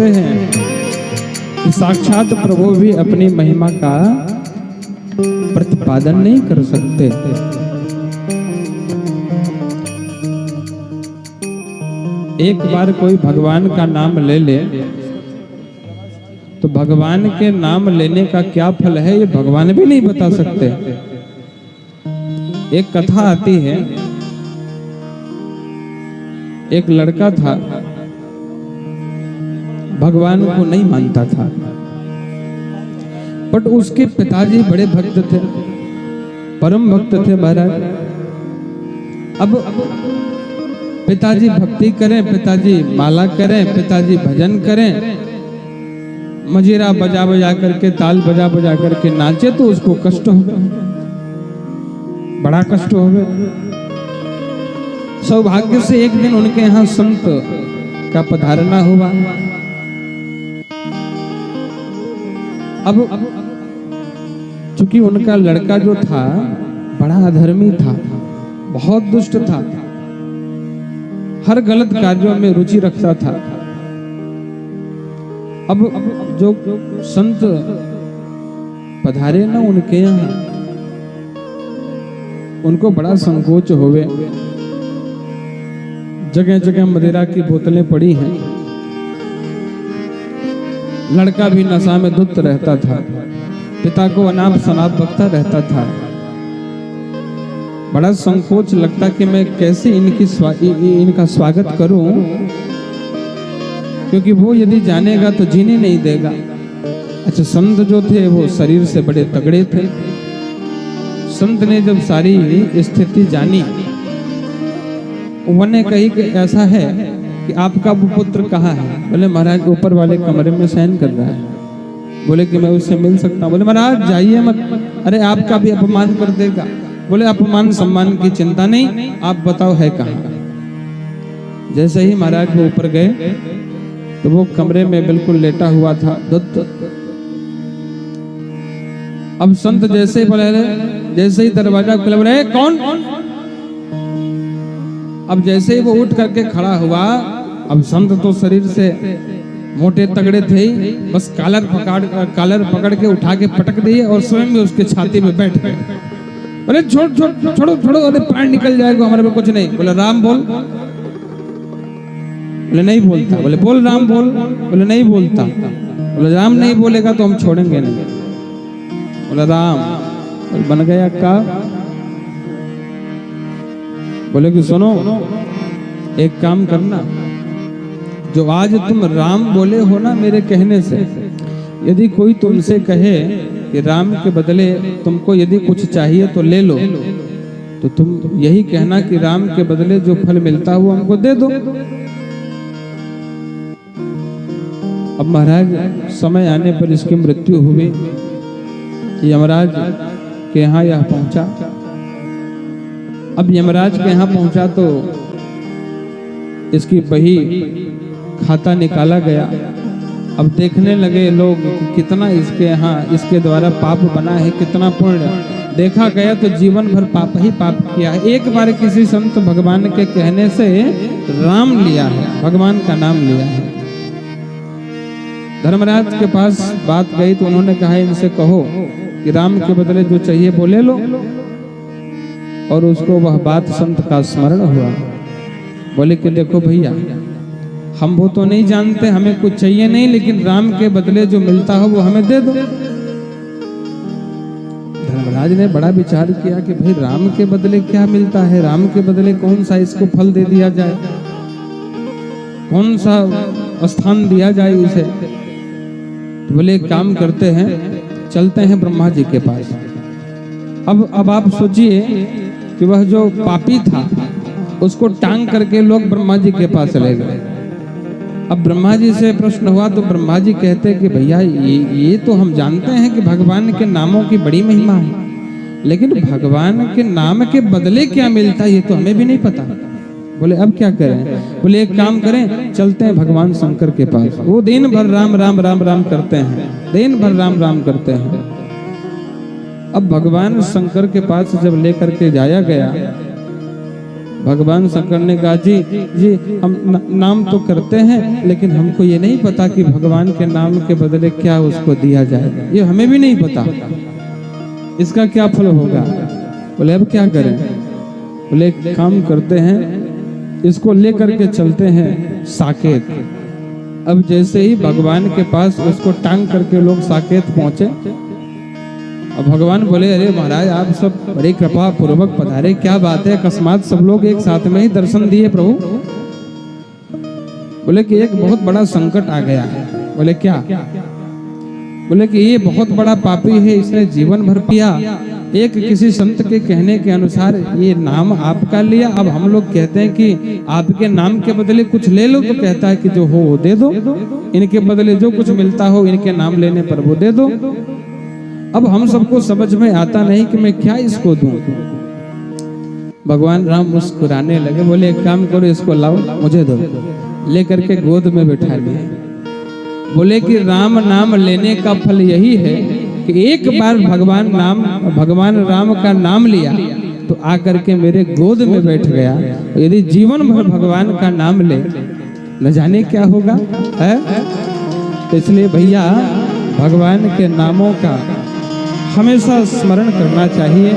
कैसे हैं कि साक्षात प्रभु भी अपनी महिमा का प्रतिपादन नहीं कर सकते। एक बार कोई भगवान का नाम ले ले तो भगवान के नाम लेने का क्या फल है ये भगवान भी नहीं बता सकते। एक कथा आती है, एक लड़का था, भगवान को नहीं मानता था, बट उसके पिताजी बड़े भक्त थे, परम भक्त थे महाराज। अब पिताजी भक्ति करें, पिताजी माला करें, पिताजी भजन करें, मजीरा बजा बजा करके, ताल बजा बजा करके नाचे तो उसको कष्ट हो गया, बड़ा कष्ट हो गया। सौभाग्य से एक दिन उनके यहाँ संत का पधारना हुआ। अब चूंकि उनका लड़का जो था बड़ा अधर्मी था, बहुत दुष्ट था, हर गलत कार्यों में रुचि रखता था। अब जो संत पधारे ना उनके यहाँ, उनको बड़ा संकोच होवे। जगह जगह मदिरा की बोतलें पड़ी हैं, लड़का भी नशा में धुत रहता था, पिता को अनाप शनाप बकता रहता था। बड़ा संकोच लगता कि मैं कैसे इनका स्वागत करूं, क्योंकि वो यदि जानेगा तो जीने नहीं देगा। अच्छा, संत जो थे वो शरीर से बड़े तगड़े थे। संत ने जब सारी स्थिति जानी, उन्होंने कही कि ऐसा है कि आपका वो पुत्र कहाँ है? बोले महाराज ऊपर वाले कमरे में शयन कर रहा है। बोले कि मैं उससे मिल सकता हूँ? बोले महाराज जाइए मत, अरे आपका भी अपमान कर देगा। बोले अपमान सम्मान की चिंता नहीं, आप बताओ है कहाँ? जैसे ही महाराज वो ऊपर गए तो वो कमरे में बिल्कुल लेटा हुआ था दुत। अब संत जैसे ही बोले, जैसे ही दरवाजा खुला, बोले कौन? अब जैसे ही वो उठ करके खड़ा हुआ, अब संत तो शरीर से मोटे तगड़े थे ही, बस कालर पकड़ के उठा के पटक दिए और स्वयं भी उसके छाती में बैठ गए। बोले छोड़ो, अरे प्राण निकल जाएगा, हमारे में कुछ नहीं। बोले राम बोल। बोले नहीं बोलता। बोले बोल राम बोल। बोले नहीं बोलता। बोले राम नहीं बोलेगा तो हम छोड़ेंगे नहीं। बोले राम। बोले बन गया का? बोले कि सुनो, एक काम करना, जो आज तुम राम बोले हो ना मेरे कहने से, यदि कोई तुमसे कहे कि राम के बदले तुमको यदि कुछ चाहिए तो ले लो, तो तुम यही कहना कि राम के बदले जो फल मिलता है वो हमको दे दो। अब महाराज समय आने पर इसकी मृत्यु हुई। यमराज के यहाँ यह पहुंचा। अब यमराज के यहाँ पहुंचा तो इसकी बही खाता निकाला गया। अब देखने लगे लोग कितना इसके यहाँ इसके द्वारा पाप बना है, कितना पुण्य। देखा गया तो जीवन भर पाप ही पाप किया है। एक बार किसी संत भगवान के कहने से राम लिया है, भगवान का नाम लिया है। धर्मराज के पास बात गई तो उन्होंने कहा इनसे कहो कि राम के बदले जो चाहिए वो ले लो। और उसको वह बात संत का स्मरण हुआ। बोले कि देखो भैया, हम वो तो नहीं जानते, हमें कुछ चाहिए नहीं, लेकिन राम के बदले जो मिलता हो वो हमें दे दो। धर्मराज ने बड़ा विचार किया कि भाई राम के बदले क्या मिलता है, राम के बदले कौन सा इसको फल दे दिया जाए, कौन सा स्थान दिया जाए इसे। तो बोले एक काम करते हैं, चलते हैं ब्रह्मा जी के पास। अब आप सोचिए कि वह जो पापी था उसको टांग करके लोग ब्रह्मा जी के पास चले गए। अब ब्रह्मा जी से प्रश्न हुआ तो ब्रह्मा जी कहते कि भैया ये तो हम जानते हैं कि भगवान के नामों की बड़ी महिमा है, लेकिन भगवान के नाम के बदले क्या मिलता है ये तो हमें भी नहीं पता। बोले अब क्या करें? बोले एक काम करें, चलते हैं भगवान शंकर के पास। वो दिन भर राम राम राम राम करते हैं, दिन भर राम राम करते हैं। अब भगवान शंकर के पास जब लेकर के जाया गया भगवान शंकर ने कहा जी हम नाम तो करते हैं, लेकिन हमको ये नहीं पता कि भगवान के नाम के बदले क्या उसको दिया जाएगा, ये हमें भी नहीं पता, इसका क्या फल होगा। बोले अब क्या करें। बोले एक काम करते हैं, इसको लेकर के चलते हैं साकेत। अब जैसे ही भगवान के पास उसको टांग करके लोग साकेत पहुंचे, अब भगवान बोले अरे महाराज आप सब बड़ी कृपा पूर्वक पधारे, क्या बात है, अकस्मात सब लोग एक साथ में ही दर्शन दिए प्रभु। बोले कि एक बहुत बड़ा संकट आ गया है। बोले क्या। बोले कि ये बहुत बड़ा पापी है, इसने जीवन भर पिया, एक किसी संत के कहने के अनुसार ये नाम आपका लिया, अब हम लोग कहते हैं कि आपके नाम के बदले कुछ ले लो, तो कहता है कि जो हो वो दे दो, इनके बदले जो कुछ मिलता हो इनके नाम लेने पर वो दे दो। अब हम सबको समझ में आता नहीं कि मैं क्या इसको दूं। भगवान राम मुस्कुराने लगे, बोले एक काम करो, इसको लाओ मुझे दो। लेकर के गोद में बैठा लिए। बोले कि राम नाम लेने का फल यही है कि एक बार भगवान राम का नाम लिया तो आकर के मेरे गोद में बैठ गया। यदि जीवन भर भगवान का नाम ले न जाने क्या होगा है। तो इसलिए भैया भगवान के नामों का हमेशा स्मरण करना चाहिए।